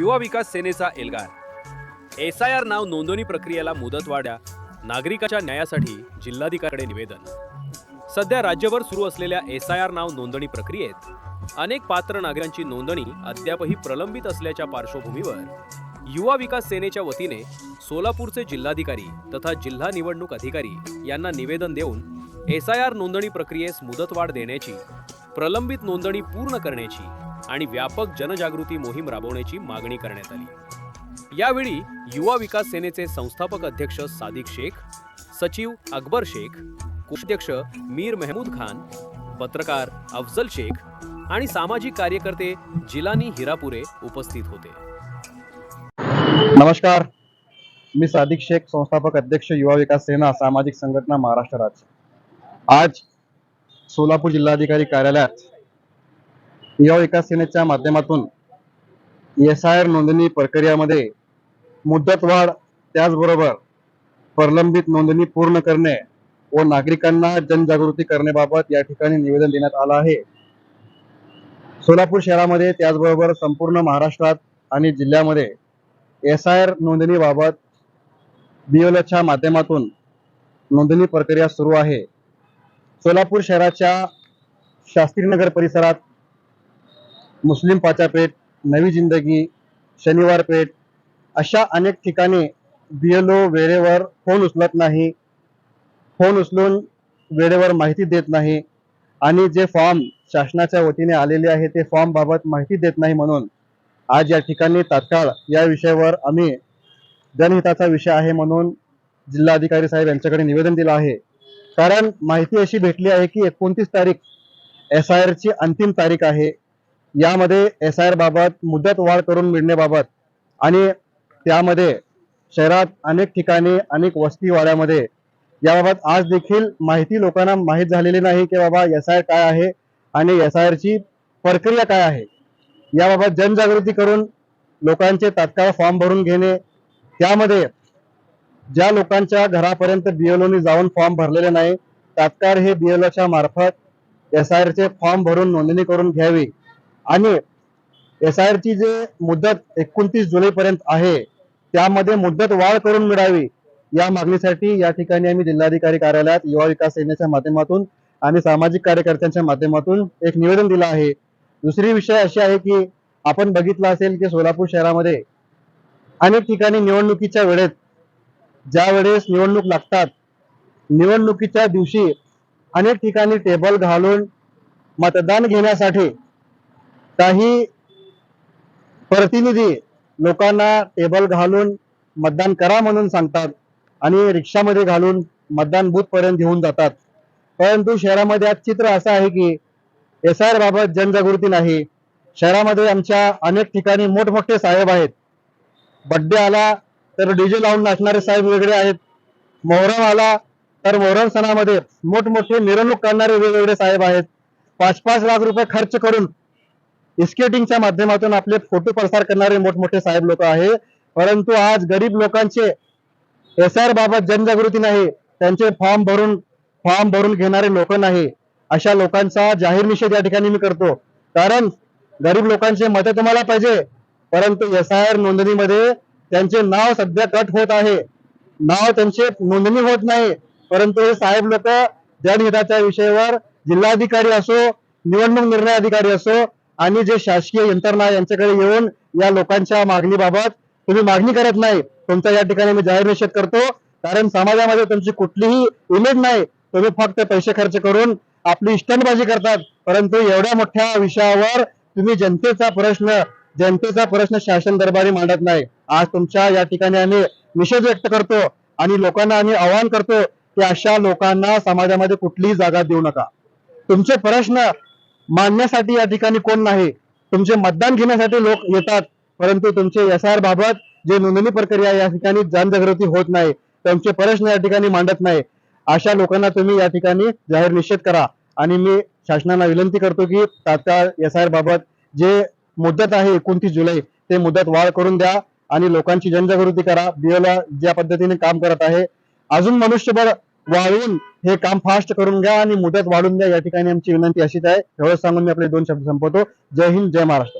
युवा विकास सेनेचा एल्गार SIR नाव नोंदणी प्रक्रियेला मुदतवाढ, नागरिकाच्या न्यायासाठी जिल्हाधिकाऱ्याकडे निवेदन। सध्या राज्यभर सुरू असलेल्या SIR नाव नोंदणी प्रक्रियेत अनेक पात्र नागरिकांची नोंदणी अद्यापही प्रलंबित असल्याच्या पार्श्वभूमीवर युवा विकास सेनेच्या वतीने सोलापूरचे जिल्हाधिकारी तथा जिल्हा निवडणूक अधिकारी यांना निवेदन देऊन SIR नोंदणी प्रक्रियेस मुदतवाढ देण्याची, प्रलंबित नोंदणी पूर्ण करण्याची आणि व्यापक जनजागृती मोहीम राबवण्याची मागणी करण्यात आली। यावेळी युवा विकास सेनेचे संस्थापक अध्यक्ष सादिक शेख, सचिव अकबर शेख, कोषाध्यक्ष मीर महमूद खान, पत्रकार अफजल शेख आणि सामाजिक कार्यकर्ते जिलानी हिरापुरे उपस्थित होते। नमस्कार, मी सादिक शेख, संस्थापक अध्यक्ष युवा विकास सेना सामाजिक संघटना महाराष्ट्र राज्य। आज सोलापूर जिल्हाधिकारी कार्यालयात युवा विकास सेनेच्या माध्यमातून SIR नोंदणी प्रक्रियेमध्ये मुदतवाढ, त्याचबरोबर प्रलंबित नोंदणी पूर्ण करणे व नागरिकांना जनजागृती करण्याबाबत या ठिकाणी निवेदन देण्यात आलं आहे। सोलापूर शहरामध्ये त्याचबरोबर संपूर्ण महाराष्ट्रात आणि जिल्ह्यामध्ये SIR नोंदणीबाबत BLOच्या माध्यमातून नोंदणी प्रक्रिया सुरू आहे। सोलापूर शहराच्या शास्त्रीनगर परिसरात मुस्लिम पाचापेठ, नवी जिंदगी, शनिवार पेठ अशा अनेक ठिकाणी BLO वेळेवर फोन उचलत नाही, फोन उचलून वेळेवर माहिती देत नाही आणि जे फॉर्म शासनाच्या वतीने आलेले आहे ते फॉर्म बाबत माहिती देत नाही। म्हणून आज या ठिकाणी तात्काळ या विषयावर आम्ही जनहिताचा विषय आहे म्हणून जिल्हाधिकारी साहेब यांच्याकडे निवेदन दिलं आहे। कारण माहिती अशी भेटली आहे की 29 तारीख SIR ची अंतिम तारीख आहे। यामध्ये SIR बाबत मुदत वाढ करून मिळण्याबाबत आणि त्यामध्ये शहरात अनेक ठिकाणी अनेक वस्तीवाड्यामध्ये याबाबत आज देखील माहिती लोकांना माहीत झालेली नाही की बाबा SIR काय आहे आणि SIR ची प्रक्रिया काय आहे। याबाबत जनजागृती करून लोकांचे तात्काळ फॉर्म भरून घेणे, त्यामध्ये ज्या लोकांच्या घरापर्यंत BLOनी जाऊन फॉर्म भरलेले नाही तात्काळ हे BLOच्या मार्फत SIR चे फॉर्म भरून नोंदणी करून घ्यावी आणि SIR ची जे मुदत 29 जुलैपर्यंत आहे त्यामध्ये मुदत वाढ करून मिळावी या मागणीसाठी या ठिकाणी आम्ही जिल्हाधिकारी कार्यालयात युवा विकास सेनेच्या माध्यमातून आणि सामाजिक कार्यकर्त्यांच्या माध्यमातून एक निवेदन दिलं आहे। दुसरी विषय अशी आहे की आपण बघितलं असेल की सोलापूर शहरामध्ये अनेक ठिकाणी निवडणुकीच्या वेळेत ज्या वेळेस निवडणूक लागतात, निवडणुकीच्या दिवशी अनेक ठिकाणी टेबल घालून मतदान घेण्यासाठी काही प्रतिनिधी लोकांना टेबल घालून मतदान करा म्हणून सांगतात आणि रिक्षामध्ये घालून मतदान बूथ पर्यंत घेऊन जातात। परंतु शहरामध्ये आज चित्र असं आहे की SIR बाबत जनजागृती नाही। शहरामध्ये आमच्या अनेक ठिकाणी मोठमोठे साहेब आहेत, बर्थडे आला तर DJ लावून नाचणारे साहेब वेगळे आहेत, मोहरम आला तर मोहरम सणामध्ये मोठमोठे मिरवणूक करणारे वेगवेगळे साहेब आहेत। 5-5 लाख रुपये खर्च करून स्केटिंगच्या माध्यमातून आपले फोटो प्रसार करणारे मोठमोठे साहेब लोक आहेत। परंतु आज गरीब लोकांचे SIR बाबत जनजागृती नाही, त्यांचे फॉर्म भरून घेणारे लोक नाही। अशा लोकांचा जाहीर निषेध या ठिकाणी मी करतो। कारण गरीब लोकांचे मत तुम्हाला पाहिजे, परंतु SIR नोंदणीमध्ये त्यांचे नाव सध्या कट होत आहे, नाव त्यांचे नोंदणी होत नाही। परंतु हे साहेब लोक जनहिताच्या विषयावर जिल्हाधिकारी असो, निवडणूक निर्णय अधिकारी असो आणि जे शासकीय यंत्रणा यांच्याकडे येऊन या लोकांच्या मागणीबाबत तुम्ही मागणी करत नाही। तुमचा या ठिकाणी मी जाहीर निषेध करतो। कारण समाजामध्ये तुमची कुठलीही इमेज नाही, तुम्ही फक्त पैसे खर्च करून आपली स्टंटबाजी करतात। परंतु एवढ्या मोठ्या विषयावर तुम्ही जनतेचा प्रश्न शासन दरबारी मांडत नाही। आज तुमच्या या ठिकाणी आम्ही निषेध व्यक्त करतो आणि लोकांना आम्ही आवाहन करतो की अशा लोकांना समाजामध्ये कुठलीही जागा देऊ नका। तुमचे प्रश्न मांडण्यासाठी या ठिकाणी कोण नाही, तुमचे मतदान घेण्यासाठी लोक येतात, परंतु तुमचे SIR बाबत जे नोंदणी प्रक्रिया या ठिकाणी जनजागृती होत नाही, तुमचे प्रश्न या ठिकाणी मांडत नाही। अशा लोकांना तुम्ही या ठिकाणी जाहीर निषेध करा आणि मी शासनाला विनंती करतो की तात्काळ SIR बाबत जे मुदत आहे 29 जुलै ते मुदत वाढ करून द्या आणि लोकांची जनजागृती करा। BLO ज्या पद्धतीने काम करत आहे अजून मनुष्यबळ वाढवून हे काम फास्ट करून घ्या आणि मुदत वाढून द्या, या ठिकाणी आमची विनंती अशीच आहे। एवढं सांगून मी आपले 2 शब्द संपवतो। जय हिंद, जय महाराष्ट्र।